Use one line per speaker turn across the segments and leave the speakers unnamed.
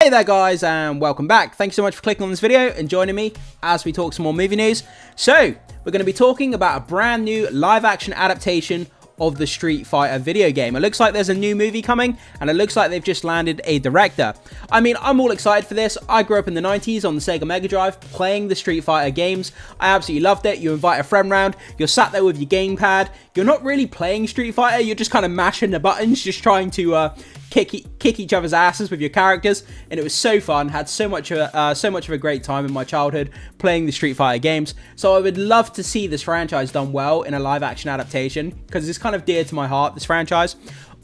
Hey there guys, and welcome back. Thanks so much for clicking on this video and joining me as we talk some more movie news. So we're going to be talking about a brand new live action adaptation of the Street Fighter video game. It looks like there's a new movie coming, and it looks like they've just landed a director. I mean, I'm all excited for this. I grew up in the 90s on the Sega Mega Drive playing the Street Fighter games. I absolutely loved it. You invite a friend round, you're sat there with your gamepad, you're not really playing Street Fighter, you're just kind of mashing the buttons, just trying to kick each other's asses with your characters, and it was so fun. Had so much of a great time in my childhood playing the Street Fighter games. So I would love to see this franchise done well in a live action adaptation, because it's kind of dear to my heart, this franchise.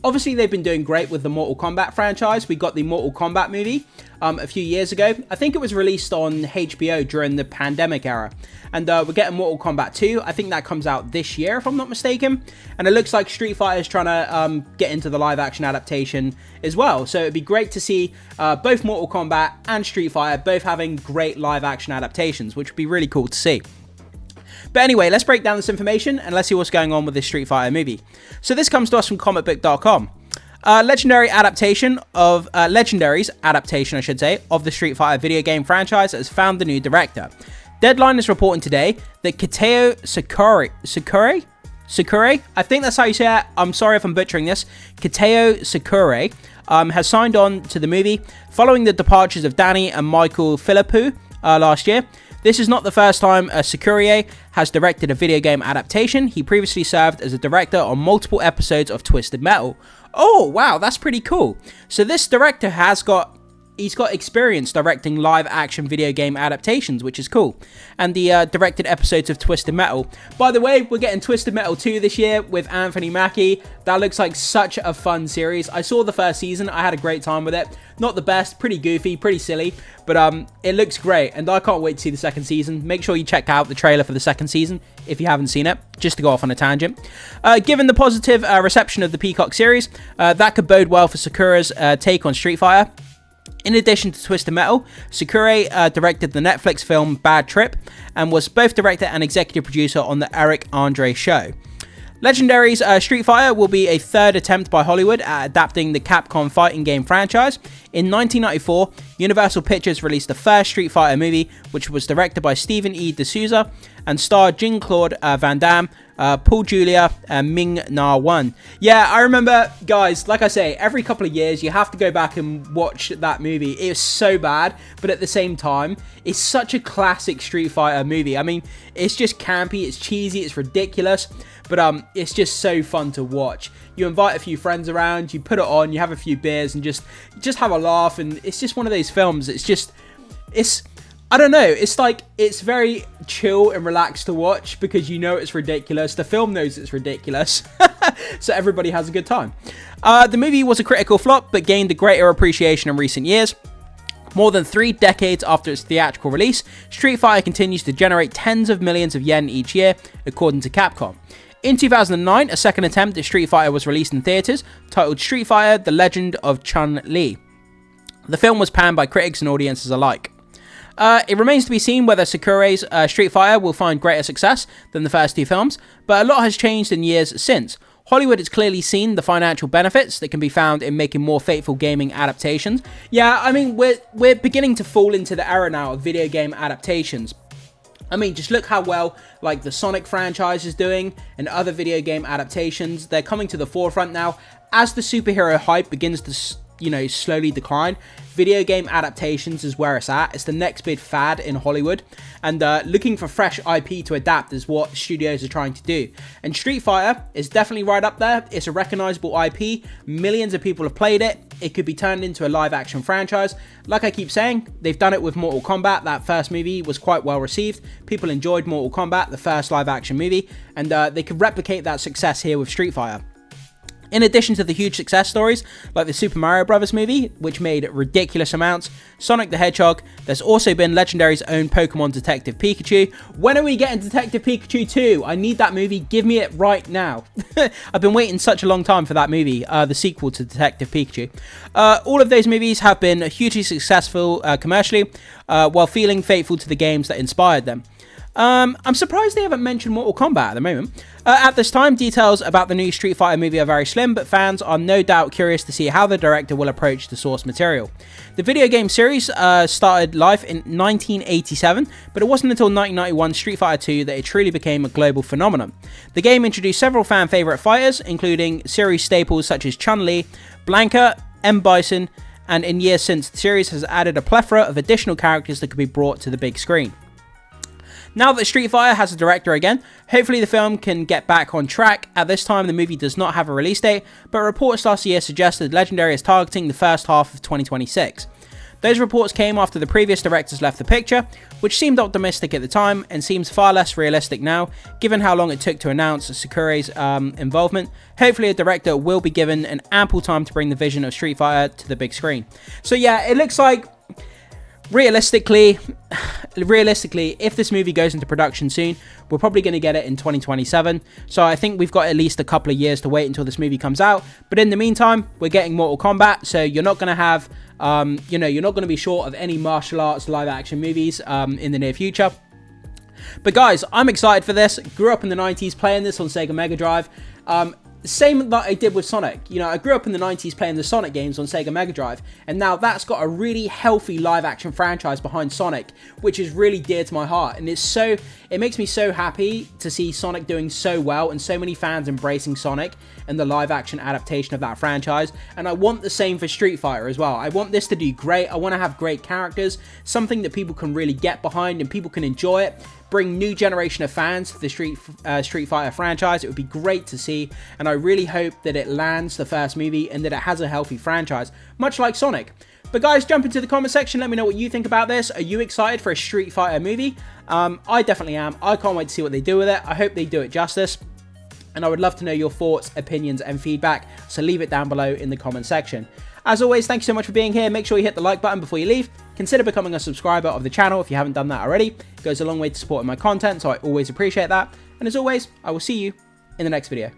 Obviously, they've been doing great with the Mortal Kombat franchise. We got the Mortal Kombat movie a few years ago. I think it was released on HBO during the pandemic era. And we're getting Mortal Kombat 2. I think that comes out this year, if I'm not mistaken. And it looks like Street Fighter is trying to get into the live action adaptation as well. So it'd be great to see both Mortal Kombat and Street Fighter both having great live action adaptations, which would be really cool to see. But anyway, let's break down this information and let's see what's going on with this Street Fighter movie. So this comes to us from comicbook.com. Legendary's adaptation, of the Street Fighter video game franchise has found the new director. Deadline is reporting today that Kitao Sakura, I think that's how you say it. I'm sorry if I'm butchering this. Kitao Sakura has signed on to the movie following the departures of Danny and Michael Philippou last year. This is not the first time Sakura has directed a video game adaptation. He previously served as a director on multiple episodes of Twisted Metal. Oh, wow, that's pretty cool. So this director he's got experience directing live action video game adaptations, which is cool. And the directed episodes of Twisted Metal. By the way, we're getting Twisted Metal 2 this year with Anthony Mackie. That looks like such a fun series. I saw the first season. I had a great time with it. Not the best, pretty goofy, pretty silly, but it looks great, and I can't wait to see the second season. Make sure you check out the trailer for the second season if you haven't seen it, just to go off on a tangent. Given the positive reception of the Peacock series, that could bode well for Sakura's take on Street Fighter. In addition to Twisted Metal, Sakura directed the Netflix film Bad Trip and was both director and executive producer on the Eric Andre Show. Legendary's Street Fighter will be a third attempt by Hollywood at adapting the Capcom fighting game franchise. In 1994, Universal Pictures released the first Street Fighter movie, which was directed by Stephen E. D'Souza and starred Jean-Claude Van Damme, Paul Julia, and Ming-Na Wen. Yeah, I remember, guys, like I say, every couple of years you have to go back and watch that movie. It was so bad, but at the same time, it's such a classic Street Fighter movie. I mean, it's just campy, it's cheesy, it's ridiculous, but it's just so fun to watch. You invite a few friends around, you put it on, you have a few beers, and just have a laugh, and it's just one of those films. I don't know, it's like, it's very chill and relaxed to watch because you know it's ridiculous. The film knows it's ridiculous, so everybody has a good time. The movie was a critical flop, but gained a greater appreciation in recent years. More than 3 decades after its theatrical release, Street Fighter continues to generate tens of millions of yen each year, according to Capcom. In 2009, a second attempt at Street Fighter was released in theaters, titled Street Fighter: The Legend of Chun-Li. The film was panned by critics and audiences alike. It remains to be seen whether Sakura's Street Fighter will find greater success than the first 2 films, but a lot has changed in years since. Hollywood has clearly seen the financial benefits that can be found in making more faithful gaming adaptations. Yeah, I mean, we're beginning to fall into the era now of video game adaptations. I mean, just look how well, like, the Sonic franchise is doing and other video game adaptations. They're coming to the forefront now. As the superhero hype begins to slowly decline, video game adaptations is where it's at. It's the next big fad in Hollywood, and looking for fresh IP to adapt is what studios are trying to do. And Street Fighter is definitely right up there. It's a recognizable IP. Millions of people have played it. It could be turned into a live action franchise. Like I keep saying, they've done it with Mortal Kombat. That first movie was quite well received. People enjoyed Mortal Kombat, the first live action movie, and they could replicate that success here with Street Fighter. In addition to the huge success stories, like the Super Mario Bros. Movie, which made ridiculous amounts, Sonic the Hedgehog, there's also been Legendary's own Pokemon Detective Pikachu. When are we getting Detective Pikachu 2? I need that movie, give me it right now. I've been waiting such a long time for that movie, the sequel to Detective Pikachu. All of those movies have been hugely successful commercially, while feeling faithful to the games that inspired them. I'm surprised they haven't mentioned Mortal Kombat at the moment. At this time, details about the new Street Fighter movie are very slim, but fans are no doubt curious to see how the director will approach the source material. The video game series started life in 1987, but it wasn't until 1991 Street Fighter 2 that it truly became a global phenomenon. The game introduced several fan favourite fighters, including series staples such as Chun-Li, Blanka, M. Bison, and in years since, the series has added a plethora of additional characters that could be brought to the big screen. Now that Street Fighter has a director again, hopefully the film can get back on track. At this time, the movie does not have a release date, but reports last year suggested Legendary is targeting the first half of 2026. Those reports came after the previous directors left the picture, which seemed optimistic at the time and seems far less realistic now, given how long it took to announce Sakurai's involvement. Hopefully a director will be given an ample time to bring the vision of Street Fighter to the big screen. So yeah, it looks like realistically, if this movie goes into production soon, we're probably going to get it in 2027. So I think we've got at least a couple of years to wait until this movie comes out. But in the meantime, we're getting Mortal Kombat, so you're not going to have, you're not going to be short of any martial arts live action movies in the near future. But guys, I'm excited for this. Grew up in the 90s playing this on Sega Mega Drive. Same that I did with Sonic. You know, I grew up in the 90s playing the Sonic games on Sega Mega Drive, and now that's got a really healthy live action franchise behind Sonic, which is really dear to my heart. And it makes me so happy to see Sonic doing so well and so many fans embracing Sonic and the live action adaptation of that franchise. And I want the same for Street Fighter as well. I want this to do great. I want to have great characters, something that people can really get behind and people can enjoy it. Bring new generation of fans to the Street Fighter franchise. It would be great to see, and I really hope that it lands the first movie and that it has a healthy franchise, much like Sonic. But guys, jump into the comment section, let me know what you think about this. Are you excited for a Street Fighter movie? I definitely am. I can't wait to see what they do with it. I hope they do it justice. And I would love to know your thoughts, opinions, and feedback, so leave it down below in the comment section. As always, thank you so much for being here. Make sure you hit the like button before you leave. Consider becoming a subscriber of the channel if you haven't done that already. It goes a long way to supporting my content, so I always appreciate that. And as always, I will see you in the next video.